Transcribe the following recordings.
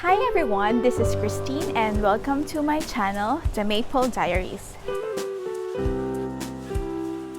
Hi everyone, this is Christine and welcome to my channel, The Maple Diaries.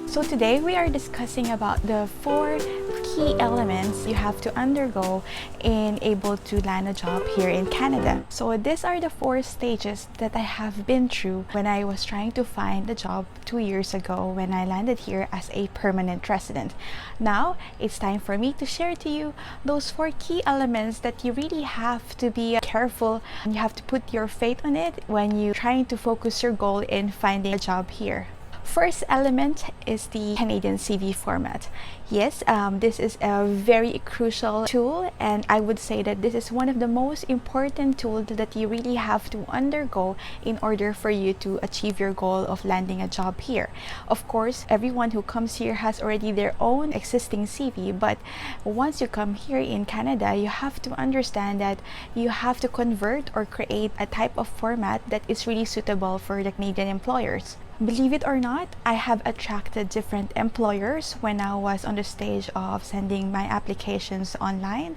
So today we are discussing about the 4 key elements you have to undergo in able to land a job here in Canada. So these are the 4 stages that I have been through when I was trying to find a job 2 years ago when I landed here as a permanent resident. Now it's time for me to share to you those 4 key elements that you really have to be careful. You have to put your faith on it when you're trying to focus your goal in finding a job here. First element is the Canadian CV format. Yes, this is a very crucial tool, and I would say that this is one of the most important tools that you really have to undergo in order for you to achieve your goal of landing a job here. Of course, everyone who comes here has already their own existing CV, but once you come here in Canada, you have to understand that you have to convert or create a type of format that is really suitable for the Canadian employers. Believe it or not, I have attracted different employers when I was on the stage of sending my applications online.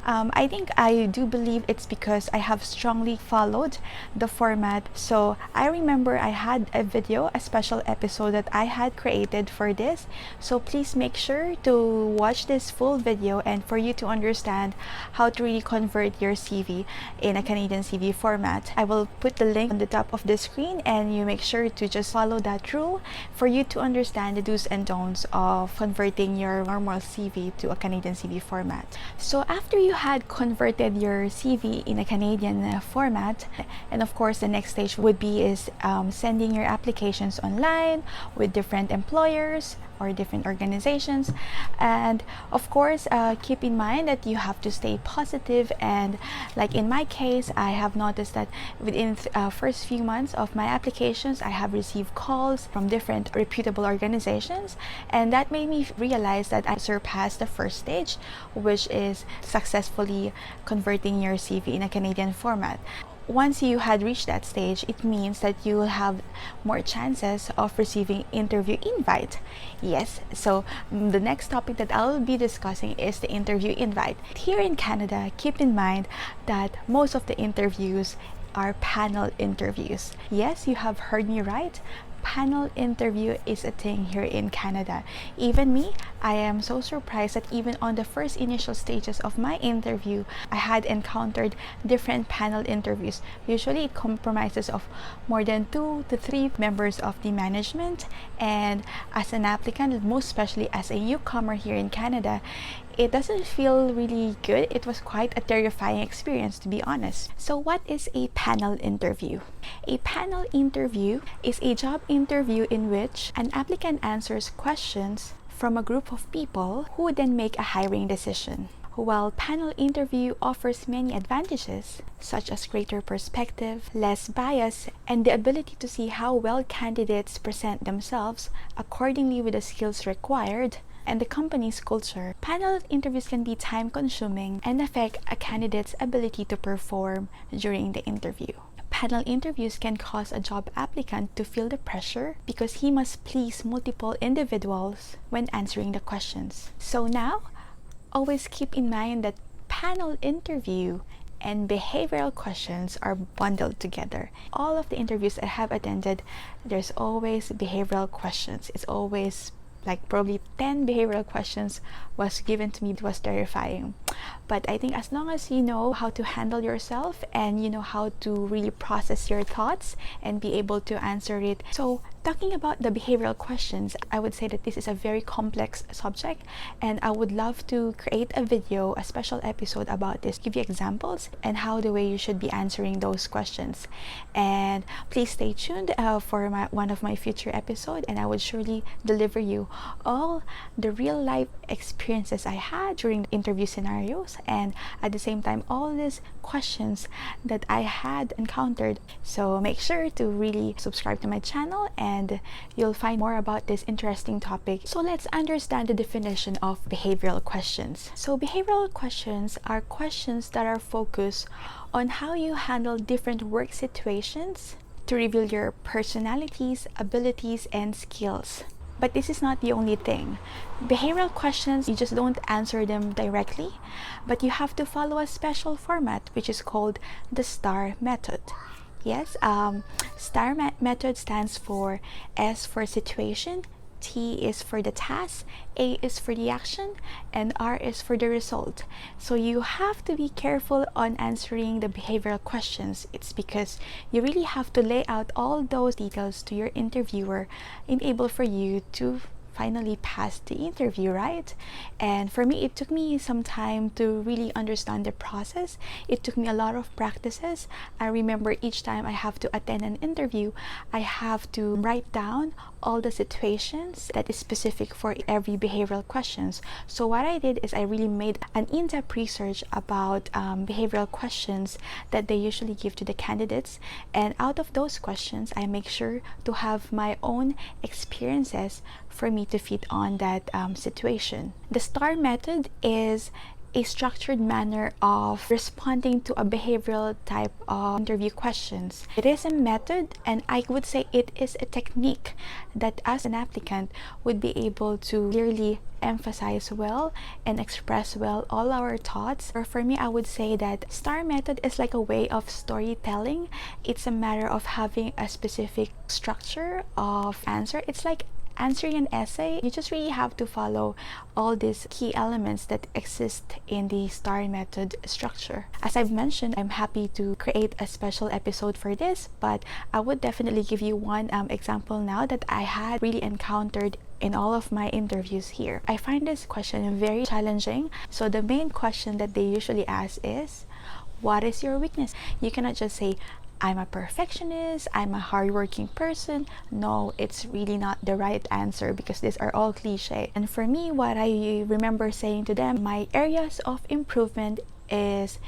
I think I do believe it's because I have strongly followed the format. So I remember I had a video, a special episode that I had created for this. So please make sure to watch this full video and for you to understand how to really convert your CV in a Canadian CV format. I will put the link on the top of the screen and you make sure to just follow that rule for you to understand the do's and don'ts of converting your normal CV to a Canadian CV format. So after you had converted your CV in a Canadian format, and of course the next stage would be is sending your applications online with different employers or different organizations, and of course keep in mind that you have to stay positive. And like in my case, I have noticed that within first few months of my applications, I have received calls from different reputable organizations, and that made me realize that I surpassed the first stage, which is successfully converting your CV in a Canadian format. Once you had reached that stage, it means that you will have more chances of receiving interview invite. Yes, so the next topic that I'll be discussing is the interview invite. Here in Canada, keep in mind that most of the interviews are panel interviews. Yes, you have heard me right. Panel interview is a thing here in Canada. Even me, I am so surprised that even on the first initial stages of my interview, I had encountered different panel interviews. Usually it comprises of more than 2 to 3 members of the management, and as an applicant, most especially as a newcomer here in Canada, it doesn't feel really good. It was quite a terrifying experience, to be honest. So what is a panel interview? A panel interview is a job interview in which an applicant answers questions from a group of people who then make a hiring decision. While panel interview offers many advantages, such as greater perspective, less bias, and the ability to see how well candidates present themselves accordingly with the skills required and the company's culture, panel interviews can be time-consuming and affect a candidate's ability to perform during the interview. Panel interviews can cause a job applicant to feel the pressure because he must please multiple individuals when answering the questions. So now, always keep in mind that panel interview and behavioral questions are bundled together. All of the interviews I have attended, there's always behavioral questions. It's always like probably 10 behavioral questions was given to me. It was terrifying. But I think as long as you know how to handle yourself and you know how to really process your thoughts and be able to answer it. So talking about the behavioral questions, I would say that this is a very complex subject, and I would love to create a video, a special episode about this, give you examples and how the way you should be answering those questions. And please stay tuned for one of my future episodes, and I would surely deliver you all the real life experiences I had during the interview scenarios, and at the same time all these questions that I had encountered. So make sure to really subscribe to my channel and you'll find more about this interesting topic. So let's understand the definition of behavioral questions. So behavioral questions are questions that are focused on how you handle different work situations to reveal your personalities, abilities, and skills. But this is not the only thing. Behavioral questions, you just don't answer them directly, but you have to follow a special format which is called the STAR method. Yes, STAR method stands for S for situation, T is for the task, A is for the action, and R is for the result. So you have to be careful on answering the behavioral questions. It's because you really have to lay out all those details to your interviewer and able for you to finally pass the interview, right? And for me, it took me some time to really understand the process. It took me a lot of practices. I remember each time I have to attend an interview, I have to write down all the situations that is specific for every behavioral questions. So what I did is I really made an in-depth research about behavioral questions that they usually give to the candidates, and out of those questions I make sure to have my own experiences for me to fit on that situation. The STAR method is a structured manner of responding to a behavioral type of interview questions. It is a method, and I would say it is a technique that as an applicant would be able to clearly emphasize well and express well all our thoughts. Or for me, I would say that STAR method is like a way of storytelling. It's a matter of having a specific structure of answer. It's like answering an essay. You just really have to follow all these key elements that exist in the STAR method structure. As I've mentioned, I'm happy to create a special episode for this, but I would definitely give you one example now that I had really encountered in all of my interviews here. I find this question very challenging. So the main question that they usually ask is, what is your weakness? You cannot just say, I'm a perfectionist, I'm a hardworking person. No, it's really not the right answer because these are all cliche. And for me, what I remember saying to them, my areas of improvement is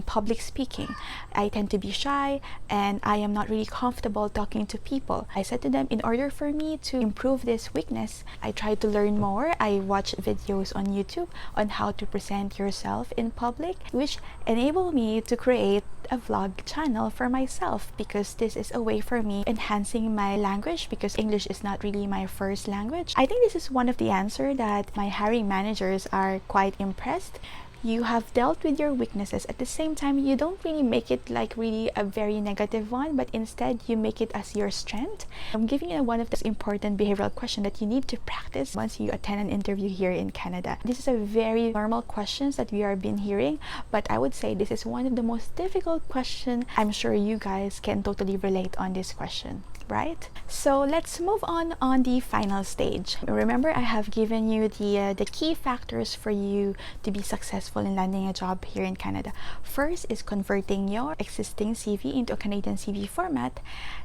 public speaking. I tend to be shy and I am not really comfortable talking to people. I said to them, in order for me to improve this weakness, I try to learn more. I watch videos on YouTube on how to present yourself in public, which enable me to create a vlog channel for myself, because this is a way for me enhancing my language, because English is not really my first language. I think this is one of the answers that my hiring managers are quite impressed. You have dealt with your weaknesses. At the same time, you don't really make it like really a very negative one, but instead you make it as your strength. I'm giving you one of the important behavioral questions that you need to practice once you attend an interview here in Canada. This is a very normal questions that we are been hearing, but I would say this is one of the most difficult questions. I'm sure you guys can totally relate on this question, right? So let's move on the final stage. Remember, I have given you the key factors for you to be successful in landing a job here in Canada. First is converting your existing CV into a Canadian CV format.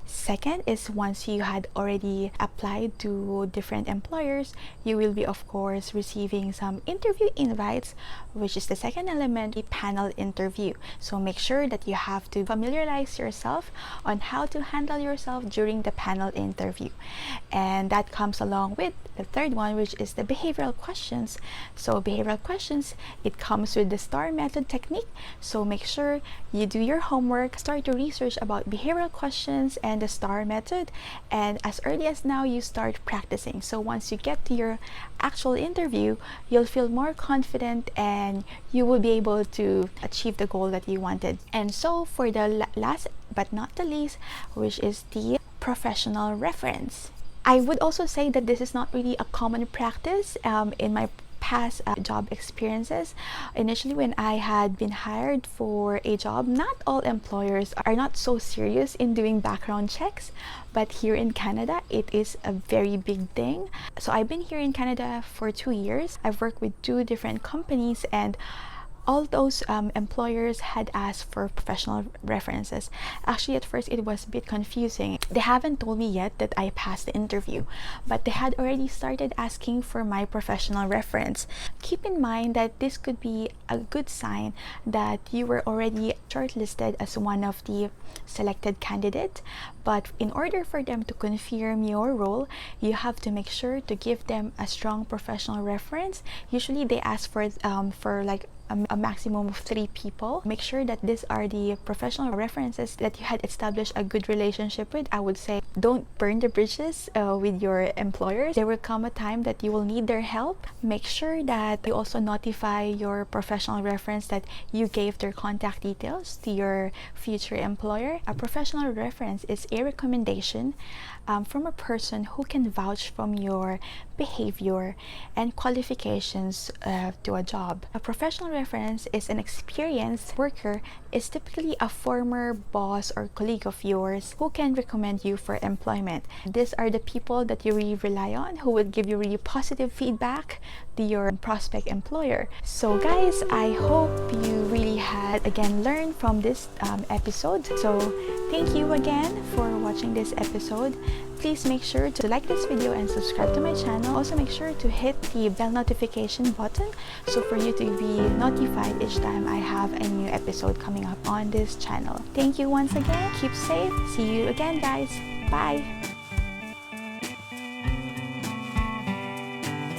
Second is, once you had already applied to different employers, you will be of course receiving some interview invites, which is the second element, the panel interview. So make sure that you have to familiarize yourself on how to handle yourself during the panel interview. And that comes along with the third one, which is the behavioral questions. So behavioral questions, it comes with the STAR method technique. So make sure you do your homework, start to research about behavioral questions and the STAR method, and as early as now you start practicing. So once you get to your actual interview, you'll feel more confident and you will be able to achieve the goal that you wanted. And so for the last but not the least, which is the professional reference. I would also say that this is not really a common practice in my past job experiences. Initially, when I had been hired for a job, not all employers are not so serious in doing background checks, but here in Canada, it is a very big thing. So I've been here in Canada for 2 years. I've worked with 2 different companies, and all those employers had asked for professional references. Actually, at first it was a bit confusing. They haven't told me yet that I passed the interview, but they had already started asking for my professional reference. Keep in mind that this could be a good sign that you were already shortlisted as one of the selected candidates. But in order for them to confirm your role, you have to make sure to give them a strong professional reference. Usually they ask for like a maximum of 3 people. Make sure that these are the professional references that you had established a good relationship with. I would say don't burn the bridges with your employers. There will come a time that you will need their help. Make sure that you also notify your professional reference that you gave their contact details to your future employer. A professional reference is a recommendation from a person who can vouch from your behavior and qualifications to a job. A professional reference is an experienced worker, is typically a former boss or colleague of yours who can recommend you for employment. These are the people that you really rely on, who would give you really positive feedback to your prospect employer. So guys, I hope you really had again learned from this episode. So thank you again for watching this episode. Please make sure to like this video and subscribe to my channel. Also make sure to hit the bell notification button so for you to be notified each time I have a new episode coming up on this channel. Thank you once again. Keep safe. See you again, guys. Bye.